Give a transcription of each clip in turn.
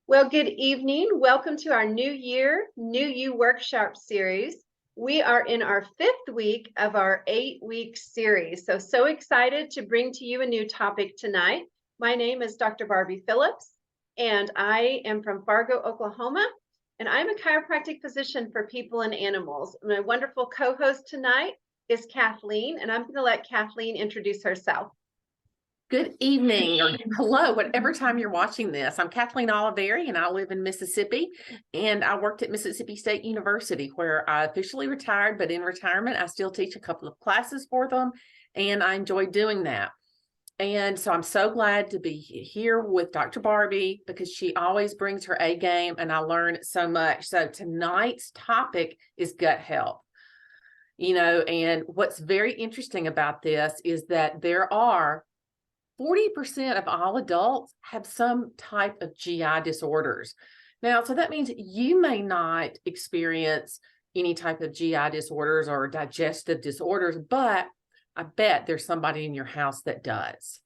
Well, good evening. Welcome to our New Year, New You workshop series. We are in our fifth week of our 8-week series. So excited to bring to you a new topic tonight. My name is Dr. Barbie Phillips, and I am from Fargo, Oklahoma, and I'm a chiropractic physician for people and animals. My wonderful co-host tonight is Kathleen, and I'm going to let Kathleen introduce herself. Good evening or hello, whatever time you're watching this. I'm Kathleen Oliveri and I live in Mississippi, and I worked at Mississippi State University where I officially retired, but in retirement, I still teach a couple of classes for them, and I enjoy doing that. And so I'm so glad to be here with Dr. Barbie because she always brings her A game and I learn so much. So tonight's topic is gut health. And what's very interesting about this is that there are 40% of all adults have some type of GI disorders. Now, so that means you may not experience any type of GI disorders or digestive disorders, but I bet there's somebody in your house that does.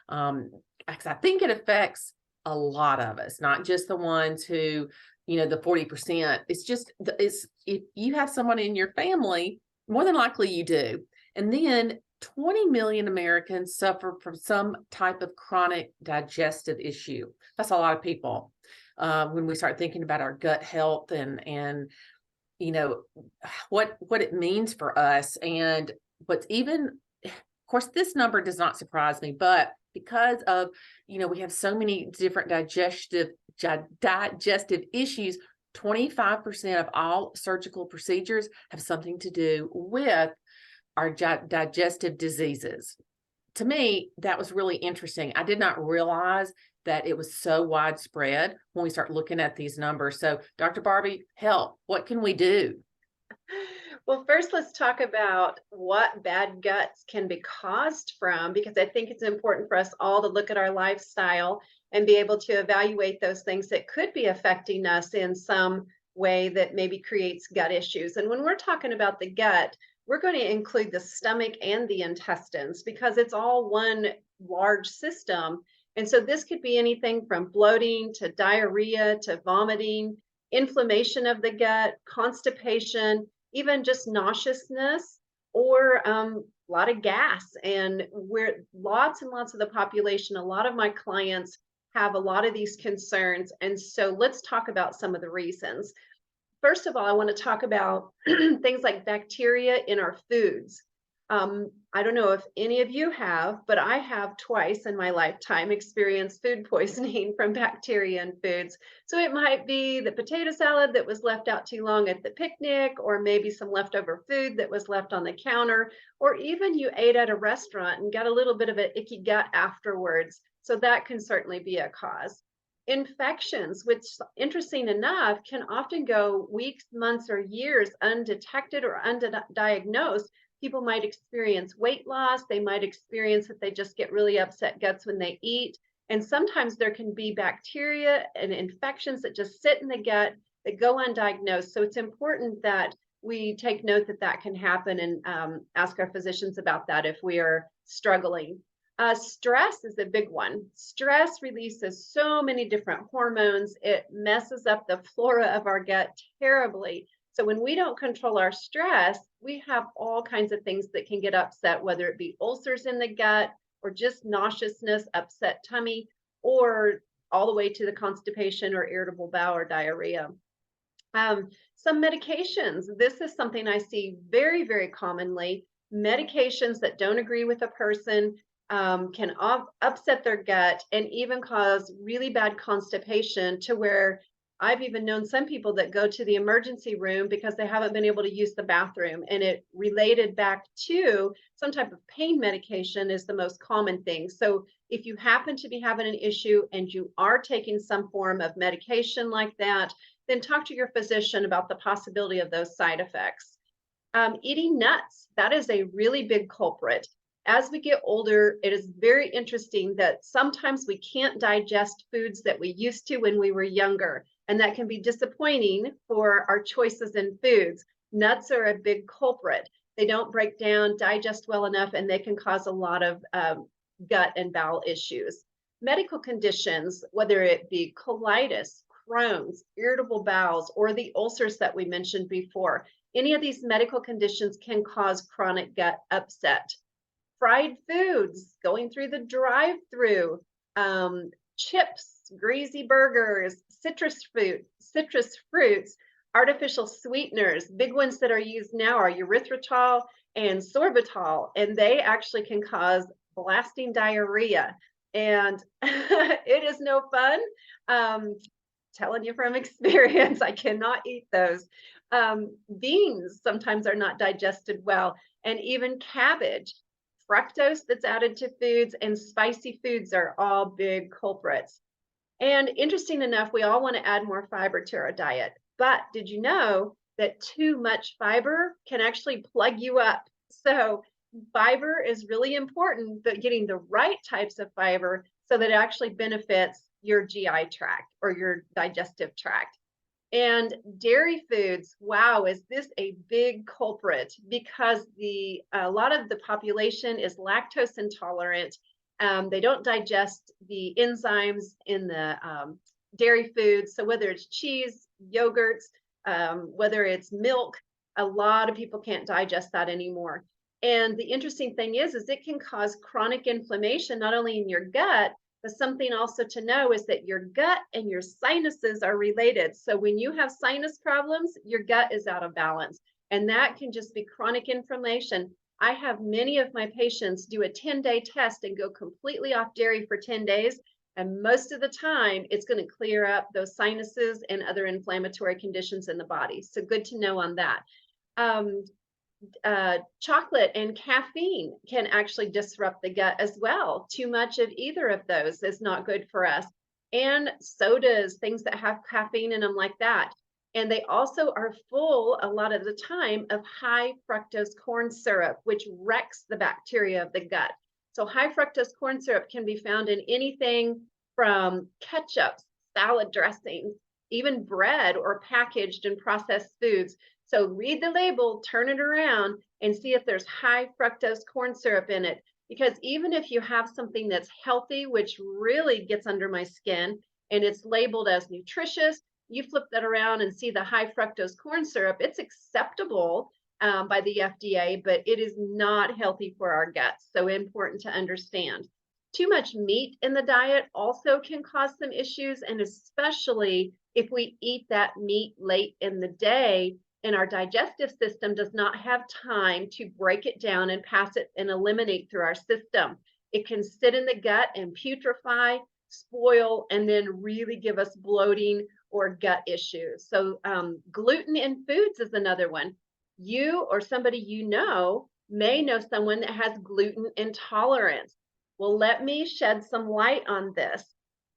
Because I think it affects a lot of us, not just the ones who, the 40%. It's if you have someone in your family, more than likely you do. And then 20 million Americans suffer from some type of chronic digestive issue. That's a lot of people. When we start thinking about our gut health and what it means for us, and what's even, of course, this number does not surprise me, but because of we have so many different digestive issues, 25% of all surgical procedures have something to do with our digestive diseases. To me, that was really interesting. I did not realize that it was so widespread when we start looking at these numbers. So, Dr. Barbie, help. What can we do? Well, first, let's talk about what bad guts can be caused from, because I think it's important for us all to look at our lifestyle and be able to evaluate those things that could be affecting us in some way that maybe creates gut issues. And when we're talking about the gut, we're going to include the stomach and the intestines because it's all one large system. And so this could be anything from bloating to diarrhea to vomiting, inflammation of the gut, constipation, even just nauseousness, or a lot of gas. And we're lots and lots of the population, a lot of my clients have a lot of these concerns. And so let's talk about some of the reasons. First of all, I want to talk about things like bacteria in our foods. I don't know if any of you have, but I have twice in my lifetime experienced food poisoning from bacteria in foods. So it might be the potato salad that was left out too long at the picnic, or maybe some leftover food that was left on the counter, or even you ate at a restaurant and got a little bit of an icky gut afterwards. So that can certainly be a cause. Infections, which interesting enough, can often go weeks, months, or years undetected or undiagnosed. People might experience weight loss. They might experience that they just get really upset guts when they eat. And sometimes there can be bacteria and infections that just sit in the gut that go undiagnosed. So it's important that we take note that that can happen and ask our physicians about that if we are struggling. Stress is a big one. Stress releases so many different hormones. It messes up the flora of our gut terribly. So when we don't control our stress, we have all kinds of things that can get upset, whether it be ulcers in the gut or just nauseousness, upset tummy, or all the way to the constipation or irritable bowel or diarrhea. Some medications. This is something I see very, very commonly. Medications that don't agree with a person can upset their gut and even cause really bad constipation, to where I've even known some people that go to the emergency room because they haven't been able to use the bathroom, and it related back to some type of pain medication is the most common thing. So if you happen to be having an issue and you are taking some form of medication like that, then talk to your physician about the possibility of those side effects. Eating nuts, that is a really big culprit. As we get older, it is very interesting that sometimes we can't digest foods that we used to when we were younger, and that can be disappointing for our choices in foods. Nuts are a big culprit. They don't break down, digest well enough, and they can cause a lot of gut and bowel issues. Medical conditions, whether it be colitis, Crohn's, irritable bowels, or the ulcers that we mentioned before. Any of these medical conditions can cause chronic gut upset. Fried foods, going through the drive-through, chips, greasy burgers, citrus fruits, artificial sweeteners. Big ones that are used now are erythritol and sorbitol, and they actually can cause blasting diarrhea. And it is no fun. Telling you from experience, I cannot eat those. Beans sometimes are not digested well, and even cabbage. Fructose that's added to foods and spicy foods are all big culprits. And interesting enough, we all want to add more fiber to our diet. But did you know that too much fiber can actually plug you up? So fiber is really important, but getting the right types of fiber so that it actually benefits your GI tract or your digestive tract. And dairy foods, wow, is this a big culprit? Because a lot of the population is lactose intolerant. They don't digest the enzymes in the dairy foods. So whether it's cheese, yogurts, whether it's milk, a lot of people can't digest that anymore. And the interesting thing is it can cause chronic inflammation, not only in your gut, but something also to know is that your gut and your sinuses are related. So when you have sinus problems, your gut is out of balance. And that can just be chronic inflammation. I have many of my patients do a 10-day test and go completely off dairy for 10 days. And most of the time, it's going to clear up those sinuses and other inflammatory conditions in the body. So good to know on that. Chocolate and caffeine can actually disrupt the gut as well. Too much of either of those is not good for us. And sodas, things that have caffeine in them like that. And they also are full a lot of the time of high fructose corn syrup, which wrecks the bacteria of the gut. So high fructose corn syrup can be found in anything from ketchup, salad dressings, even bread or packaged and processed foods. So read the label, turn it around, and see if there's high fructose corn syrup in it. Because even if you have something that's healthy, which really gets under my skin, and it's labeled as nutritious, you flip that around and see the high fructose corn syrup, it's acceptable by the FDA, but it is not healthy for our guts. So important to understand. Too much meat in the diet also can cause some issues, and especially if we eat that meat late in the day, and our digestive system does not have time to break it down and pass it and eliminate through our system. It can sit in the gut and putrefy, spoil, and then really give us bloating or gut issues. So gluten in foods is another one. You or somebody you know may know someone that has gluten intolerance. Well, let me shed some light on this.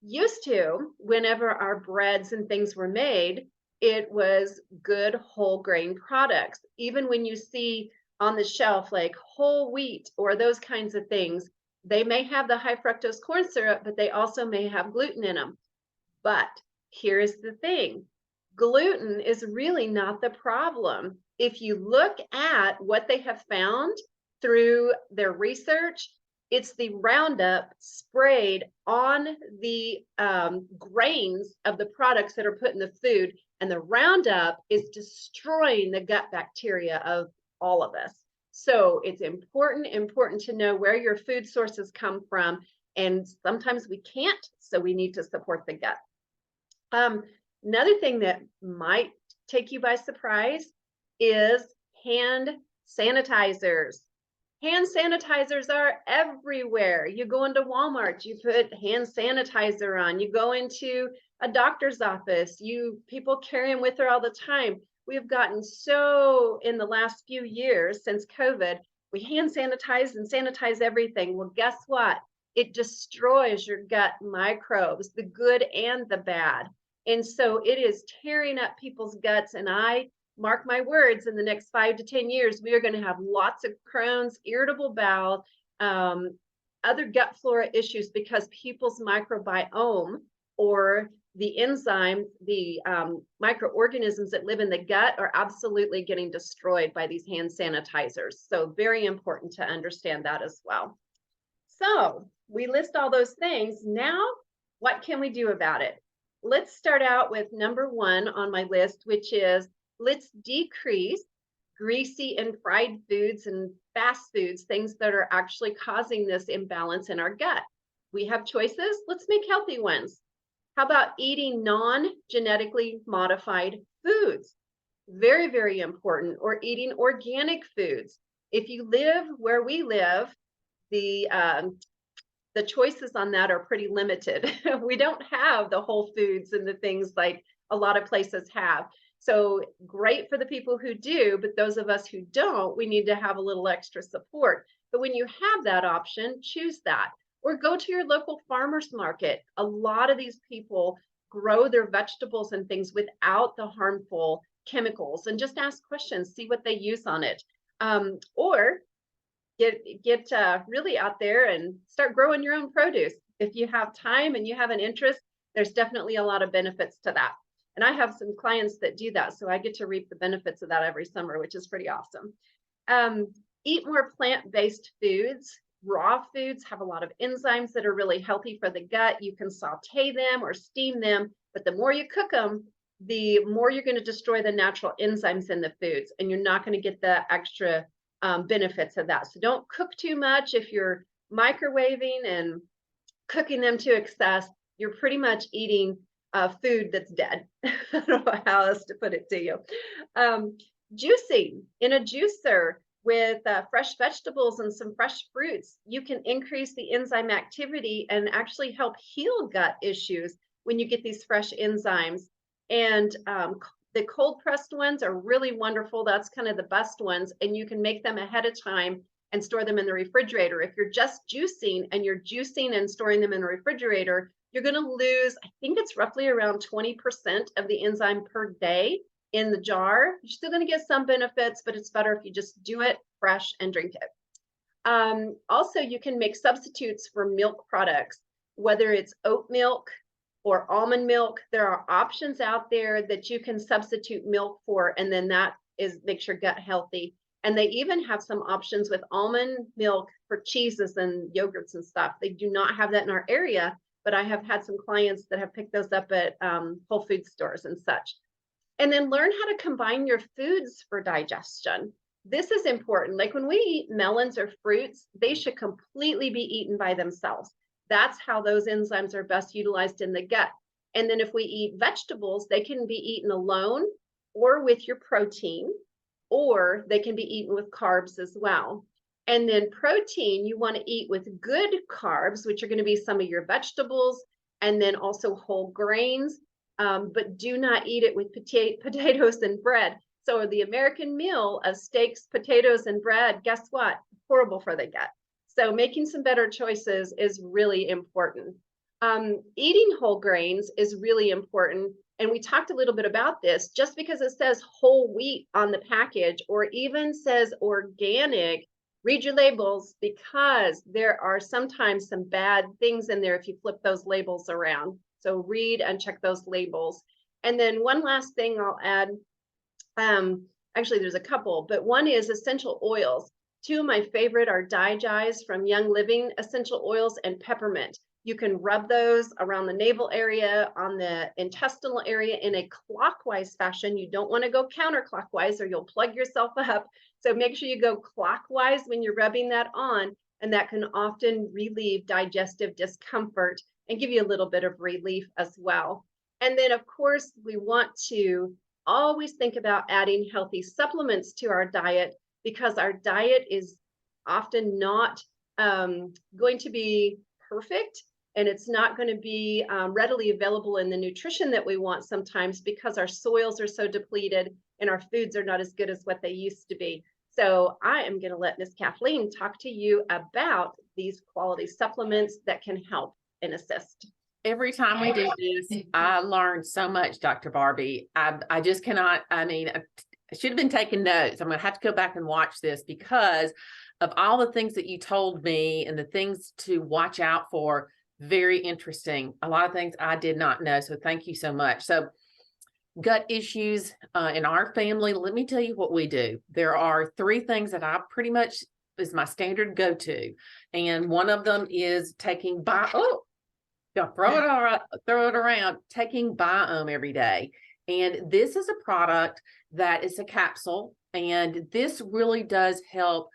Used to, whenever our breads and things were made, it was good whole grain products. Even when you see on the shelf like whole wheat or those kinds of things, they may have the high fructose corn syrup, but they also may have gluten in them. But here's the thing, gluten is really not the problem. If you look at what they have found through their research, it's the Roundup sprayed on the grains of the products that are put in the food. And the Roundup is destroying the gut bacteria of all of us. So it's important to know where your food sources come from. And sometimes we can't, so we need to support the gut. Another thing that might take you by surprise is hand sanitizers. Hand sanitizers are everywhere. You go into Walmart, you put hand sanitizer on. You go into a doctor's office, people carry them with her all the time. We've gotten so, in the last few years since COVID, we hand sanitize and sanitize everything. Well, guess what? It destroys your gut microbes, the good and the bad. And so it is tearing up people's guts. And I mark my words, in the next 5 to 10 years, we are going to have lots of Crohn's, irritable bowel, other gut flora issues because people's microbiome or the enzymes, the microorganisms that live in the gut are absolutely getting destroyed by these hand sanitizers. So very important to understand that as well. So we list all those things. Now, what can we do about it? let's start out with number one on my list, which is let's decrease greasy and fried foods and fast foods, things that are actually causing this imbalance in our gut. We have choices. Let's make healthy ones. How about eating non-genetically modified foods? Very, very important. Or eating organic foods. If you live where we live, the the choices on that are pretty limited. We don't have the whole foods and the things like a lot of places have. So great for the people who do, but those of us who don't, we need to have a little extra support. But when you have that option, choose that. Or go to your local farmer's market. A lot of these people grow their vegetables and things without the harmful chemicals, and just ask questions, see what they use on it. Or get really out there and start growing your own produce. If you have time and you have an interest, there's definitely a lot of benefits to that. And I have some clients that do that, so I get to reap the benefits of that every summer, which is pretty awesome. Eat more plant-based foods. Raw foods have a lot of enzymes that are really healthy for the gut. You can saute them or steam them, but the more you cook them, the more you're going to destroy the natural enzymes in the foods, and you're not going to get the extra benefits of that. So don't cook too much. If you're microwaving and cooking them to excess, you're pretty much eating food that's dead. I don't know how else to put it to you. Juicing in a juicer with fresh vegetables and some fresh fruits, you can increase the enzyme activity and actually help heal gut issues when you get these fresh enzymes. And the cold pressed ones are really wonderful. That's kind of the best ones. And you can make them ahead of time and store them in the refrigerator. If you're just juicing and you're juicing and storing them in the refrigerator, you're going to lose, I think it's roughly around 20% of the enzyme per day in the jar. You're still going to get some benefits, but it's better if you just do it fresh and drink it. Also, you can make substitutes for milk products, whether it's oat milk or almond milk. There are options out there that you can substitute milk for, and then that makes your gut healthy. And they even have some options with almond milk for cheeses and yogurts and stuff. They do not have that in our area, but I have had some clients that have picked those up at Whole Food stores and such. And then learn how to combine your foods for digestion. This is important. Like when we eat melons or fruits, they should completely be eaten by themselves. That's how those enzymes are best utilized in the gut. And then if we eat vegetables, they can be eaten alone or with your protein, or they can be eaten with carbs as well. And then protein, you want to eat with good carbs, which are going to be some of your vegetables, and then also whole grains, but do not eat it with potatoes and bread. So the American meal of steaks, potatoes, and bread, guess what? Horrible for the gut. So making some better choices is really important. Eating whole grains is really important. And we talked a little bit about this. Just because it says whole wheat on the package or even says organic, read your labels, because there are sometimes some bad things in there if you flip those labels around. So read and check those labels. And then one last thing I'll add, actually there's a couple, but one is essential oils. Two of my favorite are Digize from Young Living essential oils and peppermint. You can rub those around the navel area, on the intestinal area in a clockwise fashion. You don't want to go counterclockwise or you'll plug yourself up. So make sure you go clockwise when you're rubbing that on, and that can often relieve digestive discomfort and give you a little bit of relief as well. And then, of course, we want to always think about adding healthy supplements to our diet, because our diet is often not going to be perfect, and it's not going to be readily available in the nutrition that we want sometimes, because our soils are so depleted and our foods are not as good as what they used to be. So I am going to let Miss Kathleen talk to you about these quality supplements that can help and assist. Every time we do this, I learn so much, Dr. Barbie. I just cannot, I should have been taking notes. I'm going to have to go back and watch this because of all the things that you told me and the things to watch out for. Very interesting. A lot of things I did not know. So thank you so much. So gut issues in our family, let me tell you what we do. There are 3 things that I pretty much is my standard go-to. And one of them is taking Yeah, throw it around, taking Biome every day. And this is a product that is a capsule, and this really does help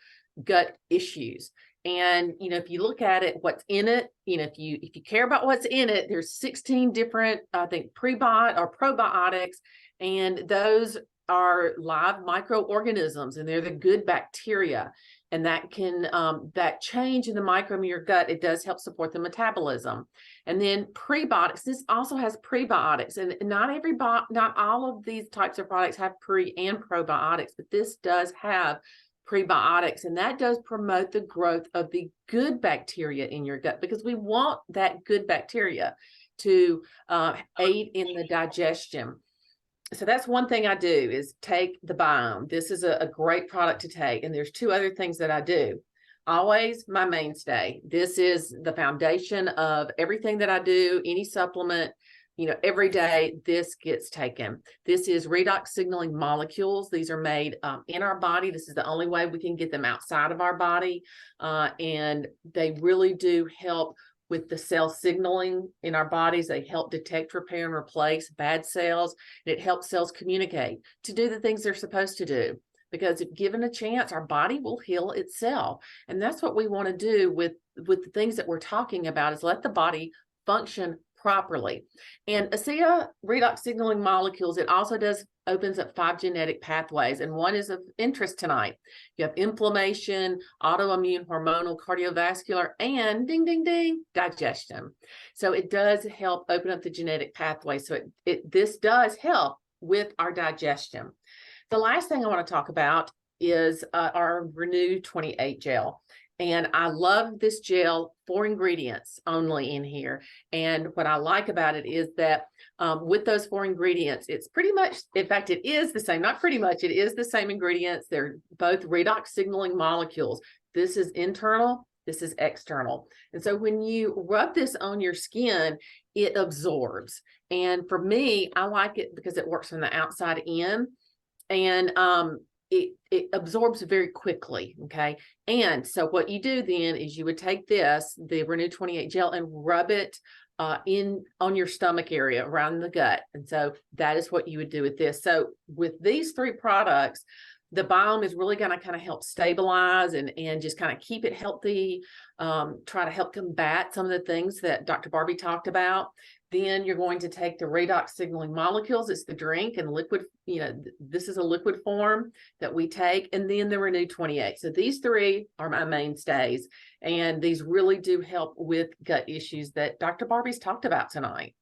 gut issues. And if you look at it, what's in it, if you care about what's in it, there's 16 different, I think, probiotics, and those are live microorganisms, and they're the good bacteria. And that can that change in the microbiome of your gut, it does help support the metabolism. And then prebiotics, this also has prebiotics, and not all of these types of products have pre and probiotics, but this does have prebiotics, and that does promote the growth of the good bacteria in your gut, because we want that good bacteria to aid in the digestion. So that's one thing I do, is take the Biome. This is a great product to take. And there's two other things that I do. Always my mainstay. This is the foundation of everything that I do, any supplement, every day this gets taken. This is redox signaling molecules. These are made in our body. This is the only way we can get them outside of our body. And they really do help with the cell signaling in our bodies. They help detect, repair, and replace bad cells. And it helps cells communicate to do the things they're supposed to do. Because if given a chance, our body will heal itself. And that's what we want to do with the things that we're talking about, is let the body function properly. And ASEA redox signaling molecules, it also opens up 5 genetic pathways, and one is of interest tonight. You have inflammation, autoimmune, hormonal, cardiovascular, and ding, ding, ding, digestion. So it does help open up the genetic pathway. So this does help with our digestion. The last thing I want to talk about is our Renew 28 gel. And I love this gel, 4 ingredients only in here. And what I like about it is that with those 4 ingredients, it's pretty much, in fact, it is the same, not pretty much, it is the same ingredients. They're both redox signaling molecules. This is internal, this is external. And so when you rub this on your skin, it absorbs. And for me, I like it because it works from the outside in. And it absorbs very quickly. Okay. And so what you do then is you would take the Renew 28 gel, and rub it on your stomach area, around the gut. And so that is what you would do with this. So with these 3 products, the Biome is really going to kind of help stabilize and just kind of keep it healthy, try to help combat some of the things that Dr. Barbie talked about. Then you're going to take the redox signaling molecules. It's the drink and liquid, this is a liquid form that we take, and then the Renew 28. So these 3 are my mainstays, and these really do help with gut issues that Dr. Barbie's talked about tonight.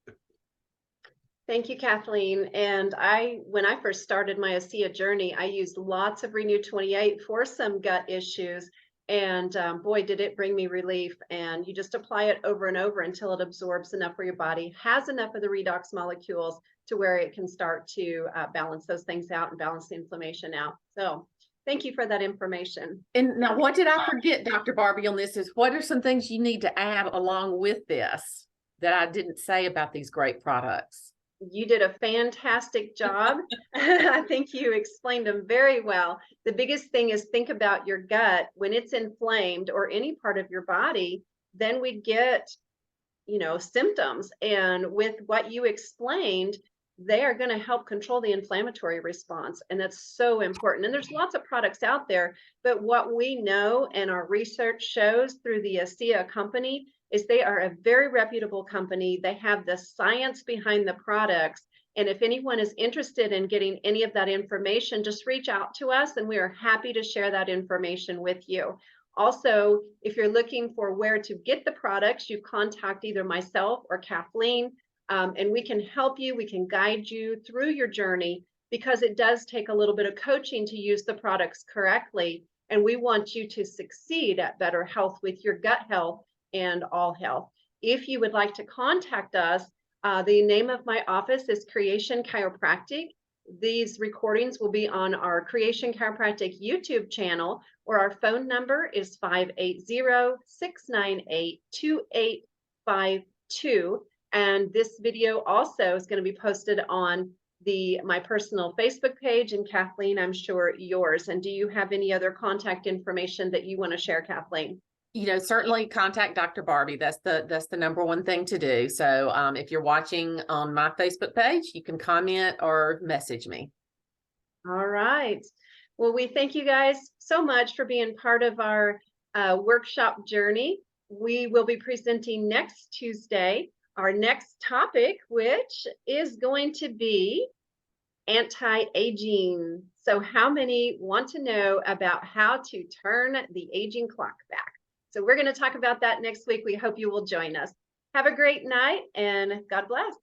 Thank you, Kathleen. And when I first started my ASEA journey, I used lots of Renew 28 for some gut issues. And boy, did it bring me relief. And you just apply it over and over until it absorbs enough where your body has enough of the redox molecules to where it can start to balance those things out and balance the inflammation out. So thank you for that information. And now, what did I forget, Dr. Barbie, on this is, what are some things you need to add along with this that I didn't say about these great products? You did a fantastic job. I think you explained them very well. The biggest thing is, think about your gut. When it's inflamed, or any part of your body, then we get, symptoms. And with what you explained, they are going to help control the inflammatory response. And that's so important. And there's lots of products out there, but what we know and our research shows through the ASEA company is they are a very reputable company. They have the science behind the products. And if anyone is interested in getting any of that information, just reach out to us, and we are happy to share that information with you. Also, if you're looking for where to get the products, you contact either myself or Kathleen, and we can help you. We can guide you through your journey, because it does take a little bit of coaching to use the products correctly. And we want you to succeed at better health with your gut health and all health. If you would like to contact us, the name of my office is Creation Chiropractic. These recordings will be on our Creation Chiropractic YouTube channel, or our phone number is 580-698-2852. And this video also is going to be posted on my personal Facebook page, and Kathleen, I'm sure yours. And do you have any other contact information that you want to share, Kathleen? Certainly contact Dr. Barbie. That's the number one thing to do. So if you're watching on my Facebook page, you can comment or message me. All right. Well, we thank you guys so much for being part of our workshop journey. We will be presenting next Tuesday our next topic, which is going to be anti-aging. So how many want to know about how to turn the aging clock back? So we're going to talk about that next week. We hope you will join us. Have a great night and God bless.